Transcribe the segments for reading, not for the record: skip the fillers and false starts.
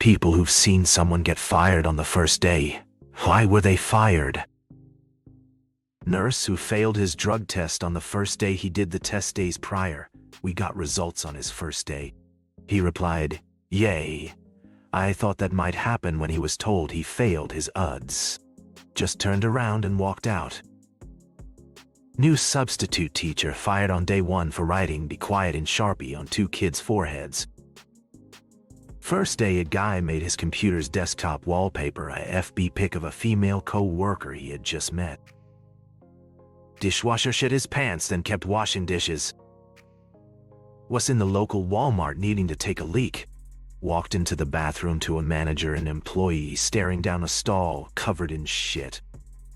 People who've seen someone get fired on the first day. Why were they fired? Nurse who failed his drug test on the first day he did the test days prior. We got results on his first day. He replied, "Yay. I thought that might happen when he was told he failed his UDS. Just turned around and walked out." New substitute teacher fired on day 1 for writing "Be quiet" in Sharpie on 2 kids' foreheads. First day, a guy made his computer's desktop wallpaper a FB pic of a female co-worker he had just met. Dishwasher shit his pants, then kept washing dishes. Was in the local Walmart needing to take a leak. Walked into the bathroom to a manager and employee staring down a stall covered in shit.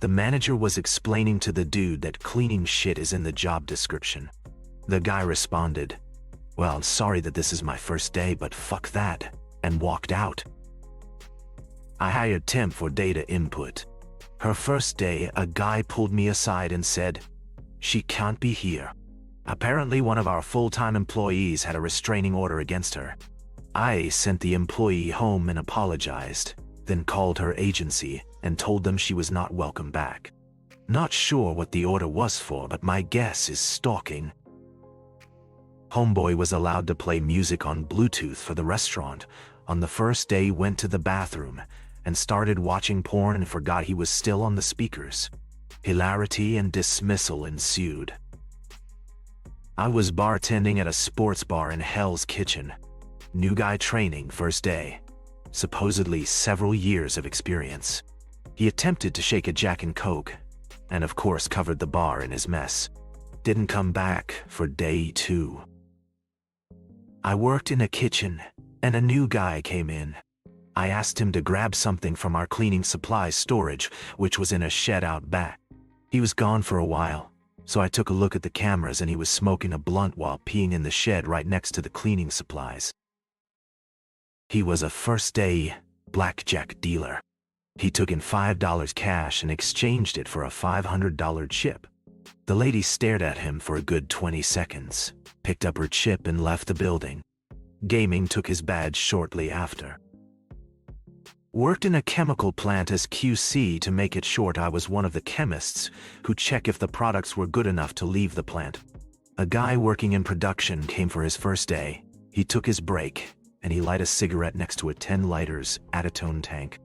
The manager was explaining to the dude that cleaning shit is in the job description. The guy responded, "Well, sorry that this is my first day, but fuck that," and walked out. I hired temp for data input. Her first day, a guy pulled me aside and said, "She can't be here. Apparently one of our full-time employees had a restraining order against her." I sent the employee home and apologized, then called her agency and told them she was not welcome back. Not sure what the order was for, but my guess is stalking. Homeboy was allowed to play music on Bluetooth for the restaurant. On the first day, went to the bathroom and started watching porn and forgot he was still on the speakers. Hilarity and dismissal ensued. I was bartending at a sports bar in Hell's Kitchen. New guy training first day. Supposedly several years of experience. He attempted to shake a Jack and Coke, and of course covered the bar in his mess. Didn't come back for day 2. I worked in a kitchen, and a new guy came in. I asked him to grab something from our cleaning supplies storage, which was in a shed out back. He was gone for a while, so I took a look at the cameras and he was smoking a blunt while peeing in the shed right next to the cleaning supplies. He was a first-day blackjack dealer. He took in $5 cash and exchanged it for a $500 chip. The lady stared at him for a good 20 seconds, picked up her chip and left the building. Gaming took his badge shortly after. Worked in a chemical plant as QC. To make it short, I was one of the chemists who check if the products were good enough to leave the plant. A guy working in production came for his first day. He took his break, and he lit a cigarette next to a 10 liters Acetone tank.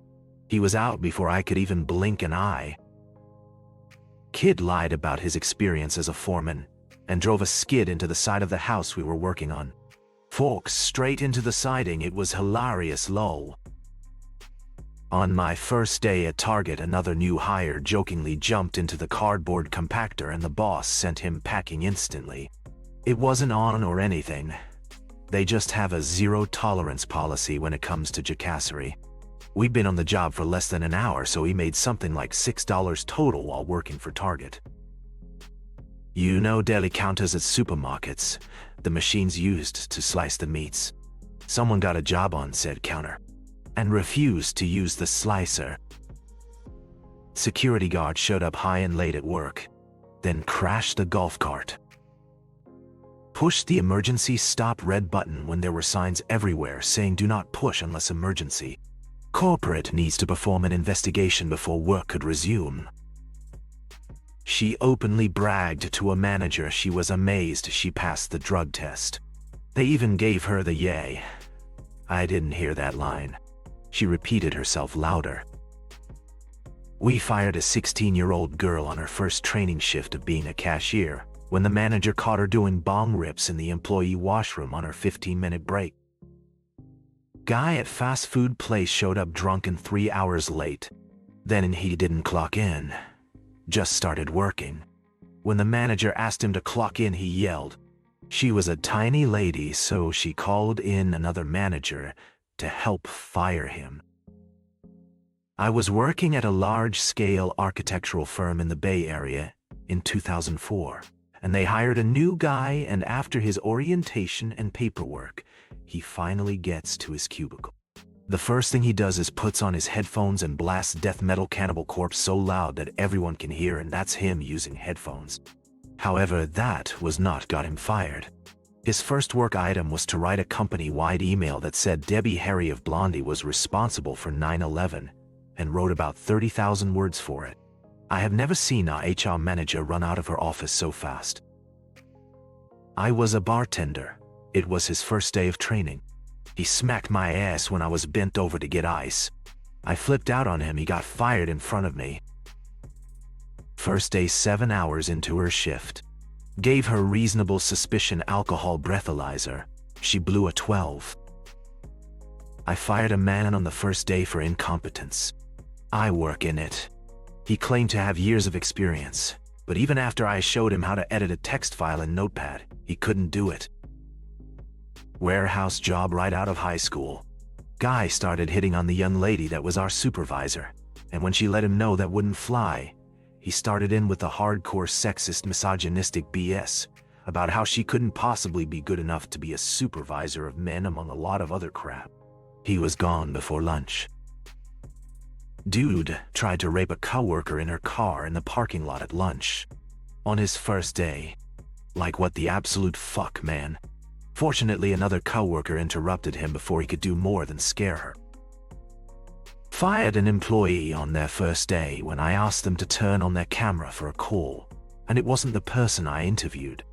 He was out before I could even blink an eye. Kid lied about his experience as a foreman and drove a skid into the side of the house we were working on. Forks straight into the siding. It was hilarious, lol. On my first day at Target, another new hire jokingly jumped into the cardboard compactor and the boss sent him packing instantly. It wasn't on or anything. They just have a zero-tolerance policy when it comes to jacassery. We'd been on the job for less than an hour, so he made something like $6 total while working for Target. You know deli counters at supermarkets, the machines used to slice the meats. Someone got a job on said counter and refused to use the slicer. Security guard showed up high and late at work, then crashed the golf cart. Pushed the emergency stop red button when there were signs everywhere saying do not push unless emergency. Corporate needs to perform an investigation before work could resume. She openly bragged to a manager she was amazed she passed the drug test. They even gave her the yay. I didn't hear that line. She repeated herself louder. We fired a 16-year-old girl on her first training shift of being a cashier when the manager caught her doing bong rips in the employee washroom on her 15-minute break. Guy at fast food place showed up drunk and 3 hours late. Then he didn't clock in. Just started working. When the manager asked him to clock in, he yelled. She was a tiny lady, so she called in another manager to help fire him. I was working at a large-scale architectural firm in the Bay Area in 2004, and they hired a new guy, and after his orientation and paperwork, he finally gets to his cubicle. The first thing he does is puts on his headphones and blasts death metal Cannibal Corpse so loud that everyone can hear, and that's him using headphones. However, that was not got him fired. His first work item was to write a company-wide email that said Debbie Harry of Blondie was responsible for 9/11 and wrote about 30,000 words for it. I have never seen a HR manager run out of her office so fast. I was a bartender. It was his first day of training. He smacked my ass when I was bent over to get ice. I flipped out on him. He got fired in front of me. First day, 7 hours into her shift. Gave her reasonable suspicion alcohol breathalyzer. She blew a 12. I fired a man on the first day for incompetence. I work in it. He claimed to have years of experience, but even after I showed him how to edit a text file in Notepad, he couldn't do it. Warehouse job right out of high school. Guy started hitting on the young lady that was our supervisor, and when she let him know that wouldn't fly, he started in with the hardcore sexist misogynistic BS about how she couldn't possibly be good enough to be a supervisor of men among a lot of other crap. He was gone before lunch. Dude tried to rape a coworker in her car in the parking lot at lunch. On his first day. Like, what the absolute fuck, man? Fortunately, another coworker interrupted him before he could do more than scare her. Fired an employee on their first day when I asked them to turn on their camera for a call, and it wasn't the person I interviewed.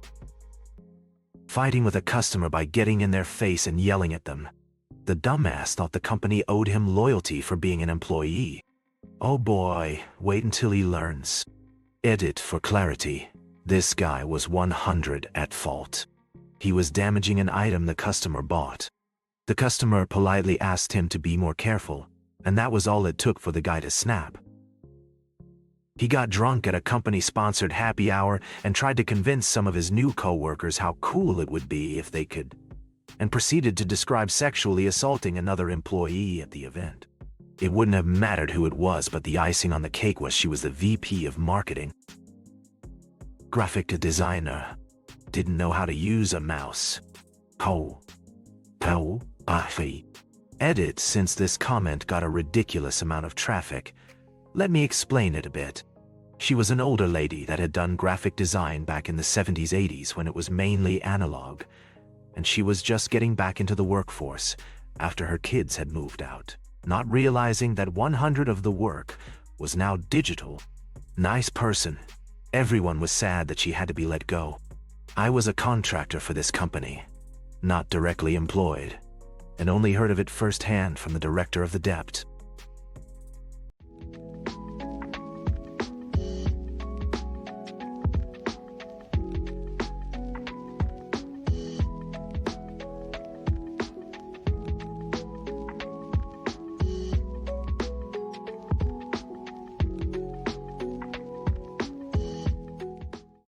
Fighting with a customer by getting in their face and yelling at them. The dumbass thought the company owed him loyalty for being an employee. Oh boy, wait until he learns. Edit for clarity. This guy was 100 at fault. He was damaging an item the customer bought. The customer politely asked him to be more careful, and that was all it took for the guy to snap. He got drunk at a company-sponsored happy hour and tried to convince some of his new coworkers how cool it would be if they could, and proceeded to describe sexually assaulting another employee at the event. It wouldn't have mattered who it was, but the icing on the cake was she was the VP of marketing. Graphic designer. Didn't know how to use a mouse. Edit, since this comment got a ridiculous amount of traffic. Let me explain it a bit. She was an older lady that had done graphic design back in the 70s, 80s when it was mainly analog, and she was just getting back into the workforce after her kids had moved out, not realizing that 100 of the work was now digital. Nice person. Everyone was sad that she had to be let go. I was a contractor for this company, not directly employed, and only heard of it firsthand from the director of the dept.